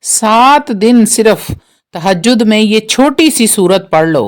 7 दिन सिर्फ तहज्जुद में ये छोटी सी सूरत पढ़ लो,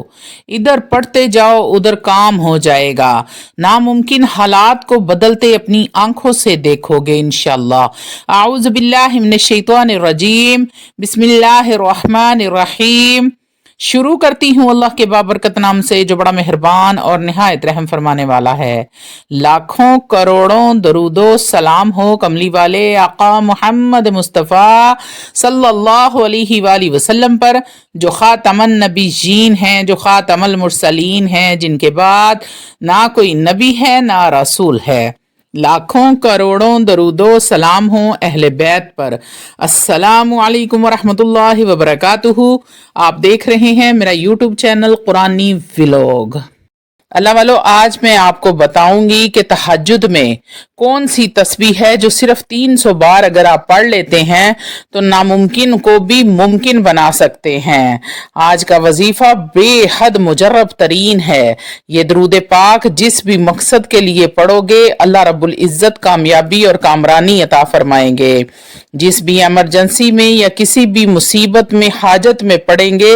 इधर पढ़ते जाओ उधर काम हो जाएगा। नामुमकिन हालात को बदलते अपनी आंखों से देखोगे इंशाअल्लाह। आऊज़ बिल्लाहि मिनश शैतानिर रजीम, बिस्मिल्लाहिर रहमानिर रहीम। शुरू करती हूँ अल्लाह के बाबरकत नाम से जो बड़ा मेहरबान और निहायत रहम फरमाने वाला है। लाखों करोड़ों दरूदो सलाम हो कमली वाले आका मोहम्मद मुस्तफ़ा सल्लल्लाहु अलैहि वसल्लम पर, जो खातमन नबीयीन हैं, जो खातमुल मुरसलीन हैं, जिनके बाद ना कोई नबी है ना रसूल है। लाखों करोड़ों दरूदो सलाम हो अहले बैत पर। अस्सलामु अलैकुम वरहमतुल्लाहि वबरकातुहू। आप देख रहे हैं मेरा यूट्यूब चैनल कुरानी व्लॉग। अल्लाह वालों, आज मैं आपको बताऊंगी कि तहज्जुद में कौन सी तस्बीह है जो सिर्फ 300 बार अगर आप पढ़ लेते हैं तो नामुमकिन को भी मुमकिन बना सकते हैं। आज का वजीफा बेहद मुजर्रब तरीन है। ये दरूद पाक जिस भी मकसद के लिए पढ़ोगे अल्लाह रब्बुल इज्जत कामयाबी और कामरानी अता फरमाएंगे। जिस भी इमरजेंसी में या किसी भी मुसीबत में हाजत में पड़ेंगे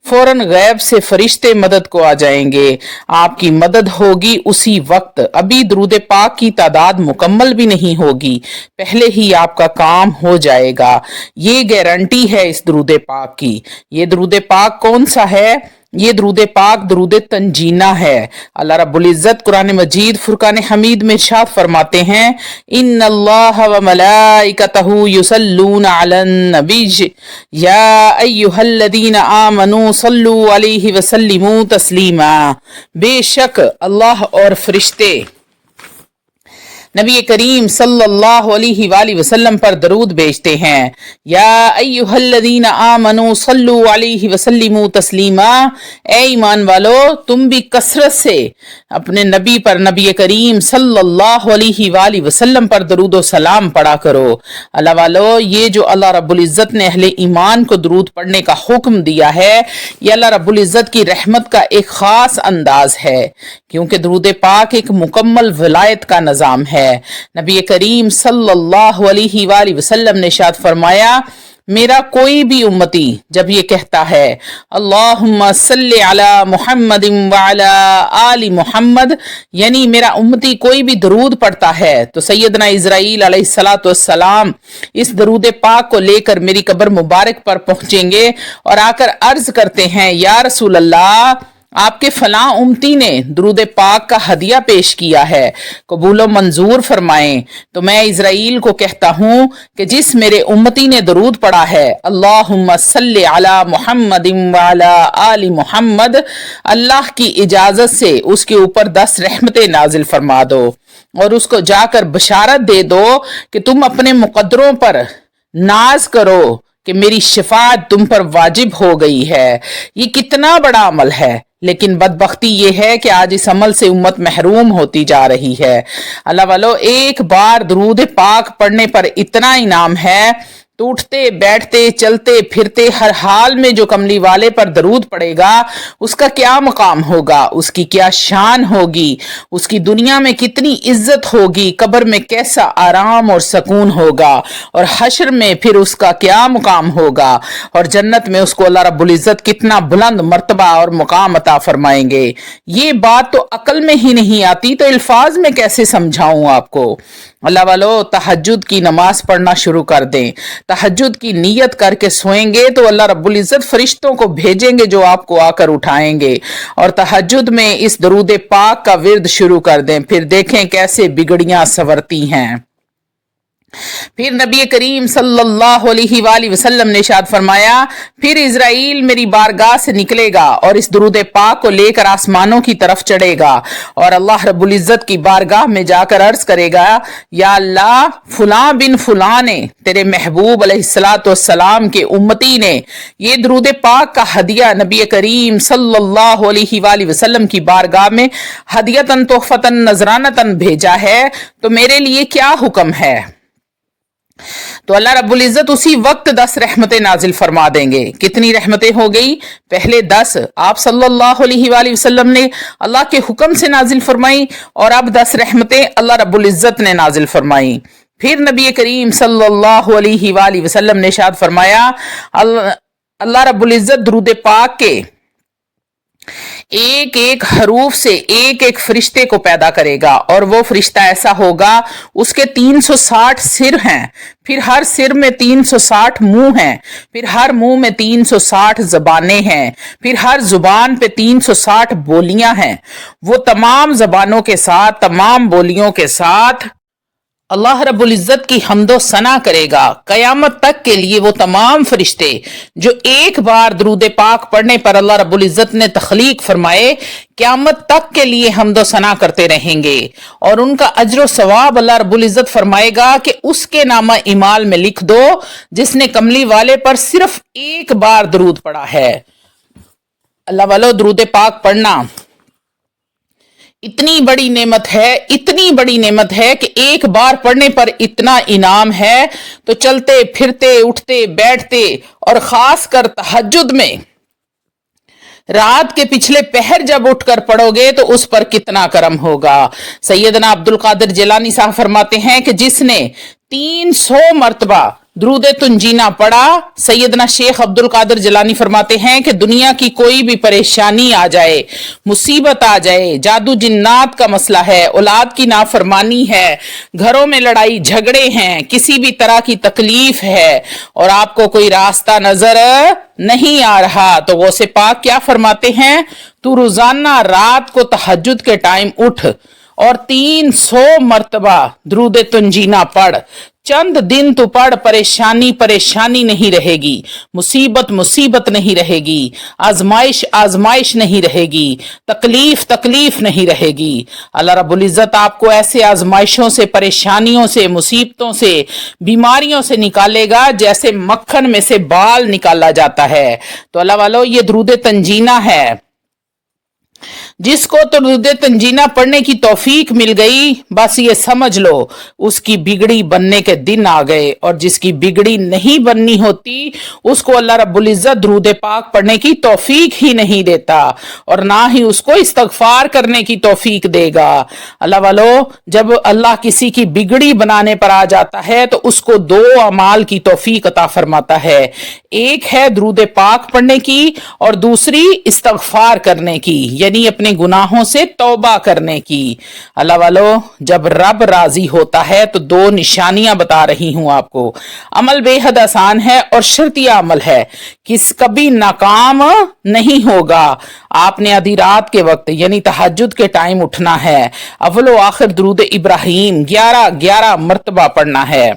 फौरन गैब से फरिश्ते मदद को आ जाएंगे, आपकी मदद होगी उसी वक्त। अभी दरूद पाक की तादाद मुकम्मल भी नहीं होगी, पहले ही आपका काम हो जाएगा। ये गारंटी है इस दरूद पाक की। ये दरूद पाक कौन सा है? ये दरूद पाक दरूद तंजीना है। अल्लाह रब्बुल इज्जत कुरान मजीद फुरकान हमीद में इरशाद फरमाते हैं, इन्नल्लाह व मलाइकतहू युसल्लूना अलन नबी या अय्युहल्लदीना आमनू सल्लू अलैहि व सल्लिमू तस्लीमा। बेशक अल्लाह और फरिश्ते नबी करीम सल्लल्लाहु अलैहि वसल्लम पर दरूद भेजते हैं। या अय्युहल्लदीना आमनू सल्लू अलैहि वसल्लिमू तस्लीमा। ए ईमान वालो, तुम भी कसरत से अपने नबी पर, नबी करीम सल्लल्लाहु अलैहि वसल्लम पर दरूद व सलाम पढ़ा करो। अल्लाह वालो, ये जो अल्लाह रब्बुल इज्जत ने अहले ईमान को दरूद पढ़ने का हुक्म दिया है, ये अल्लाह रब्बुल इज्जत की रहमत का एक खास अंदाज है, क्योंकि दरूद पाक एक मुकम्मल विलायत का निजाम है। नबी करीम सल्लल्लाहु अलैहि वसल्लम ने इरशाद फरमाया, मेरा कोई भी उम्मती जब ये कहता है अल्लाहुम्मा सल्ली अला मुहम्मदिन व अला आलि मुहम्मद, यानी मेरा उम्मती कोई भी दरूद पढ़ता है, तो सैयदना इज़राइल अलैहिस्सलातु वस्सलाम इस दरूद पाक को लेकर मेरी कब्र मुबारक पर पहुंचेंगे और आकर अर्ज करते हैं, या रसूल अल्लाह, आपके फलां उम्मती ने दरूद पाक का हदिया पेश किया है, कबूलो मंजूर फरमाएं। तो मैं इज़राइल को कहता हूं कि जिस मेरे उम्मती ने दरूद पढ़ा है अल्लाहुम्मा सल्ली अला मुहम्मदिन व अला आलि मुहम्मद, अल्लाह की इजाजत से उसके ऊपर 10 रहमतें नाजिल फरमा दो और उसको जाकर बशारत दे दो कि तुम अपने मुकद्दरों पर नाज करो कि मेरी शिफात तुम पर वाजिब हो गई है। ये कितना बड़ा अमल है, लेकिन बदबख्ती ये है कि आज इस अमल से उम्मत महरूम होती जा रही है। अल्लाह वालो, एक बार दरूद पाक पढ़ने पर इतना इनाम है, तो उठते बैठते चलते फिरते हर हाल में जो कमली वाले पर दरूद पड़ेगा उसका क्या मकाम होगा, उसकी क्या शान होगी, उसकी दुनिया में कितनी इज्जत होगी, कब्र में कैसा आराम और सुकून होगा, और हश्र में फिर उसका क्या मुकाम होगा, और जन्नत में उसको अल्लाह रब्बुल इज्जत कितना बुलंद मर्तबा और मुकाम अता फरमाएंगे। ये बात तो अकल में ही नहीं आती, तो अल्फाज में कैसे समझाऊं आपको। अल्लाह वालो, तहज्जुद की नमाज पढ़ना शुरू कर दें। तहज्जुद की नीयत करके सोएंगे तो अल्लाह रब्बुल इज्जत फरिश्तों को भेजेंगे जो आपको आकर उठाएंगे, और तहज्जुद में इस दरूद पाक का विर्द शुरू कर दें, फिर देखें कैसे बिगड़ियां संवरती हैं। फिर नबी करीम सल्लल्लाहु अलैहि वसल्लम ने इरशाद फरमाया, फिर इज़राइल मेरी बारगाह से निकलेगा और इस दुरूद पाक को लेकर आसमानों की तरफ चढ़ेगा और अल्लाह रब्बुल इज्जत की बारगाह में जाकर अर्ज करेगा, या अल्लाह, फुलां बिन फुलां ने, तेरे महबूब अलैहिस्सलातु वस्सलाम के उम्मती ने ये दुरूद पाक का हदिया नबी करीम सल्लल्लाहु अलैहि वसल्लम की बारगाह में हदियतन तोहफतन नजरानतन भेजा है, तो मेरे लिए क्या हुक्म है। तो अल्लाह रब्बुल इज्जत उसी वक्त 10 रहमतें नाजिल फरमा देंगे। कितनी रहमतें हो गई? पहले 10 आप सल्लल्लाहु अलैहि वसल्लम ने अल्लाह के हुक्म से नाजिल फरमाई, और अब 10 रहमतें अल्लाह रब्बुल इज्जत ने नाजिल फरमाई। फिर नबी करीम सल्लल्लाहु अलैहि वसल्लम ने इरशाद फरमाया, अल्लाह रब्बुल इज्जत दुरूद पाक के एक एक हरूफ से एक एक फरिश्ते को पैदा करेगा, और वो फरिश्ता ऐसा होगा, उसके 360 सिर हैं, फिर हर सिर में 360 मुंह हैं, फिर हर मुंह में 360 जबानें हैं, फिर हर जुबान पे 360 बोलियां हैं। वो तमाम जबानों के साथ, तमाम बोलियों के साथ अल्लाह रब्बुल इज्जत की हम्दो सना करेगा। कयामत तक के लिए वो तमाम फरिश्ते जो एक बार दरूद पाक पढ़ने पर अल्लाह रब्बुल इज्जत ने तख्लीक फरमाए, क्यामत तक के लिए हम्दो सना करते रहेंगे, और उनका अज्र सवाब अल्लाह रब्बुल इज्जत फरमाएगा कि उसके नामा इमाल में लिख दो जिसने कमली वाले पर सिर्फ एक बार दरूद पढ़ा है। अल्लाह वालो, दरूद पाक पढ़ना इतनी बड़ी नेमत है, इतनी बड़ी नेमत है कि एक बार पढ़ने पर इतना इनाम है, तो चलते फिरते उठते बैठते और खास कर तहज्जुद में रात के पिछले पहर जब उठकर पढ़ोगे तो उस पर कितना करम होगा। सैयदना अब्दुल कादिर जिलानी साहब फरमाते हैं कि जिसने 300 मर्तबा दुरूद तुंजीना पढ़ा, सैयदना शेख अब्दुल कादिर जिलानी फरमाते हैं कि दुनिया की कोई भी परेशानी आ जाए, मुसीबत आ जाए, जादू जिन्नात का मसला है, औलाद की नाफरमानी है, घरों में लड़ाई झगड़े हैं, किसी भी तरह की तकलीफ है और आपको कोई रास्ता नजर नहीं आ रहा, तो वो से पाक क्या फरमाते हैं, तू रोजाना रात को तहज्जुद के टाइम उठ और 300 मर्तबा दुरूद तुंजीना पढ़। चंद दिन तो पढ़, परेशानी परेशानी नहीं रहेगी, मुसीबत मुसीबत नहीं रहेगी, आजमाइश आजमाइश नहीं रहेगी, तकलीफ तकलीफ नहीं रहेगी। अल्लाह रब्बुल इज्जत आपको ऐसे आजमाइशों से, परेशानियों से, मुसीबतों से, बीमारियों से निकालेगा जैसे मक्खन में से बाल निकाला जाता है। तो अल्लाह वालों, ये दुरूद तंजीना है। जिसको तो दुरूद तंजीना पढ़ने की तौफीक मिल गई, बस ये समझ लो उसकी बिगड़ी बनने के दिन आ गए, और जिसकी बिगड़ी नहीं बननी होती उसको अल्लाह रब्बुल इज्जत दुरूद पाक पढ़ने की तौफीक ही नहीं देता, और ना ही उसको इस्तगफार करने की तौफीक देगा। अल्लाह वालो, जब अल्लाह किसी की बिगड़ी बनाने पर आ जाता है तो उसको 2 अमाल की तौफीक अता फरमाता है। एक है दुरूद पाक पढ़ने की और दूसरी इस्तगफार करने की, यानी अपने गुनाहों से तौबा करने की। अल्लाह वालो, जब रब राजी होता है तो 2 निशानियां बता रही हूं आपको। अमल बेहद आसान है और शर्तिया अमल है, किस कभी नाकाम नहीं होगा। आपने आधी रात के वक्त यानी तहज्जुद के टाइम उठना है, अव्वल व आखिर दुरूद इब्राहिम 11 मर्तबा पढ़ना है।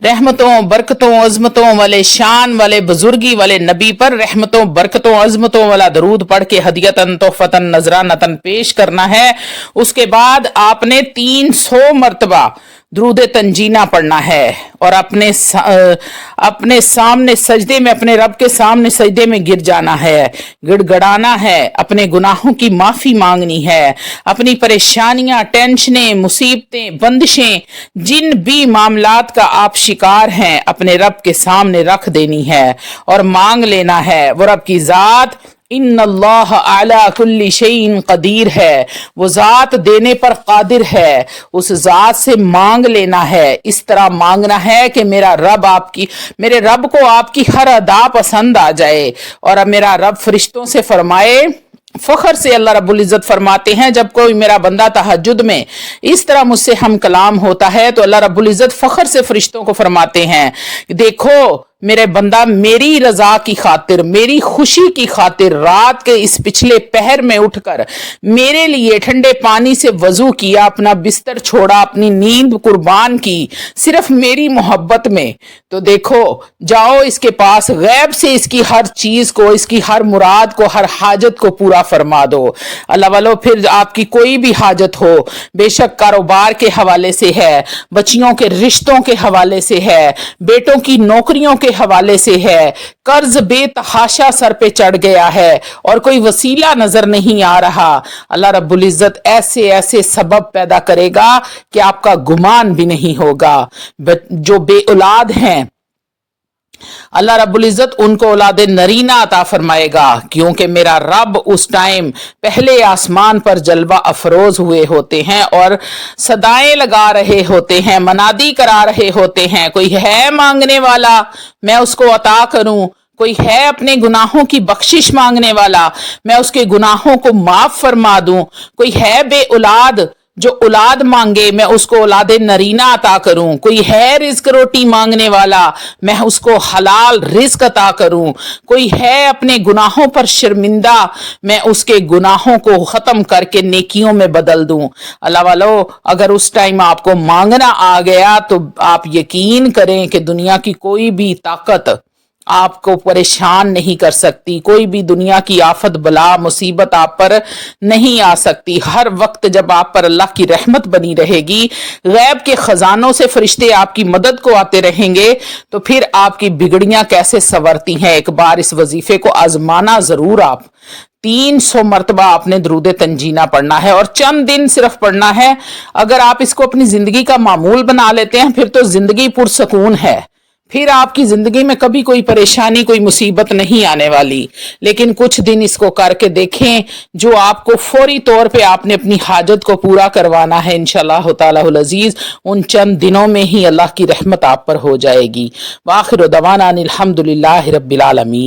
रहमतों बरकतों अजमतों वाले, शान वाले, बुजुर्गी वाले नबी पर रहमतों बरकतों अजमतों वाला दरूद पढ़ के हदियतन तोहफतन नजरानतन पेश करना है। उसके बाद आपने 300 मर्तबा दुरूद तंजीना पढ़ना है और अपने सामने सजदे में, अपने रब के सामने सजदे में गिर जाना है, गिड़गड़ाना है, अपने गुनाहों की माफी मांगनी है, अपनी परेशानियां, टेंशनें, मुसीबतें, बंदिशें, जिन भी मामलात का आप शिकार हैं, अपने रब के सामने रख देनी है और मांग लेना है। वो रब की जात इन्नल्लाह अला कुल्ली शैइन कदीर है, वो जात देने पर कादिर है, उस जात से मांग लेना है। इस तरह मांगना है कि मेरे रब को आपकी हर अदा पसंद आ जाए, और अब मेरा रब फरिश्तों से फरमाए। फखर से अल्लाह रब्बुल इज्जत फरमाते हैं, जब कोई मेरा बंदा तहज्जुद में इस तरह मुझसे हम कलाम होता है तो अल्लाह रब्बुल इज्जत फखर से फरिश्तों को फरमाते हैं, देखो मेरे बंदा मेरी रजा की खातिर, मेरी खुशी की खातिर रात के इस पिछले पहर में उठकर मेरे लिए ठंडे पानी से वजू किया, अपना बिस्तर छोड़ा, अपनी नींद कुर्बान की सिर्फ मेरी मोहब्बत में। तो देखो, जाओ इसके पास, गैब से इसकी हर चीज को, इसकी हर मुराद को, हर हाजत को पूरा फरमा दो। अल्लाह वालो, फिर आपकी कोई भी हाजत हो, बेशक कारोबार के हवाले से है, बच्चियों के रिश्तों के हवाले से है, बेटों की नौकरियों के हवाले से है, कर्ज बेतहाशा सर पे चढ़ गया है और कोई वसीला नजर नहीं आ रहा, अल्लाह रब्बुल इज्जत ऐसे ऐसे सबब पैदा करेगा कि आपका गुमान भी नहीं होगा। जो बे औलाद हैं अल्लाह रब्बुल इज़्ज़त उनको औलाद नरीना अता फरमाएगा, क्योंकि मेरा रब उस टाइम पहले आसमान पर जलवा अफरोज हुए होते हैं और सदाएं लगा रहे होते हैं, मनादी करा रहे होते हैं, कोई है मांगने वाला मैं उसको अता करूं, कोई है अपने गुनाहों की बख्शिश मांगने वाला मैं उसके गुनाहों को माफ फरमा दूं, कोई है बे औलाद जो औलाद मांगे मैं उसको औलाद नरीना अता करूं, कोई है रिज्क रोटी मांगने वाला मैं उसको हलाल रिज्क अता करूं, कोई है अपने गुनाहों पर शर्मिंदा मैं उसके गुनाहों को खत्म करके नेकियों में बदल दूं। अल्लाह वालो, अगर उस टाइम आपको मांगना आ गया तो आप यकीन करें कि दुनिया की कोई भी ताकत आपको परेशान नहीं कर सकती, कोई भी दुनिया की आफत बला मुसीबत आप पर नहीं आ सकती। हर वक्त जब आप पर अल्लाह की रहमत बनी रहेगी, गैब के खजानों से फरिश्ते आपकी मदद को आते रहेंगे, तो फिर आपकी बिगड़ियां कैसे संवरती हैं। एक बार इस वजीफे को आजमाना जरूर। आप 300 मरतबा आपने दरूद तंजीना पढ़ना है और चंद दिन सिर्फ पढ़ना है। अगर आप इसको अपनी जिंदगी का मामूल बना लेते हैं फिर तो जिंदगी पुरसकून है, फिर आपकी जिंदगी में कभी कोई परेशानी कोई मुसीबत नहीं आने वाली। लेकिन कुछ दिन इसको करके देखें, जो आपको फौरी तौर पे आपने अपनी हाजत को पूरा करवाना है इंशाअल्लाह ताआला अजीज, उन चंद दिनों में ही अल्लाह की रहमत आप पर हो जाएगी। वाखिर दवाना अनिल हम्दुलिल्लाहि रब्बिल आलमीन।